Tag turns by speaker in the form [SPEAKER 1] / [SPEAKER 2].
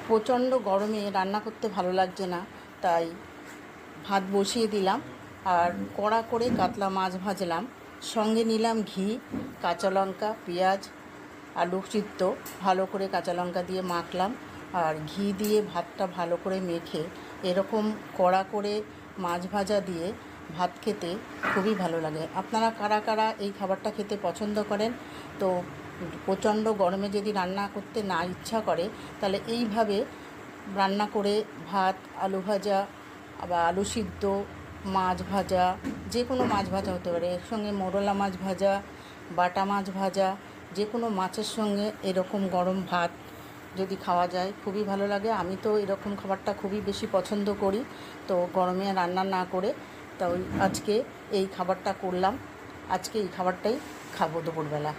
[SPEAKER 1] প্রচণ্ড গরমে রান্না করতে ভালো লাগছে না, তাই ভাত বসিয়ে দিলাম আর কড়া করে কাতলা মাছ ভাজলাম। সঙ্গে নিলাম ঘি, কাঁচা লঙ্কা, পেঁয়াজ, আলু সিদ্ধ ভালো করে কাঁচা লঙ্কা দিয়ে মাখলাম। আর ঘি দিয়ে ভাতটা ভালো করে মেখে এরকম কড়া করে মাছ ভাজা দিয়ে ভাত খেতে খুবই ভালো লাগে। আপনারা কারা কারা এই খাবারটা খেতে পছন্দ করেন? তো প্রচণ্ড গরমে যদি রান্না করতে না ইচ্ছা করে, তাহলে এইভাবে রান্না করে ভাত, আলু ভাজা বা আলু সিদ্ধ, মাছ ভাজা, যে কোনো মাছ ভাজা হতে পারে, এর সঙ্গে মোরলা মাছ ভাজা, বাটা মাছ ভাজা, যে কোনো মাছের সঙ্গে এরকম গরম ভাত যদি খাওয়া যায় খুবই ভালো লাগে। আমি তো এরকম খাবারটা খুবই বেশি পছন্দ করি। তো গরমে রান্না না করে আজকে এই খাবারটা করলাম। আজকে এই খাবারটাই খাবো দুপুরবেলা।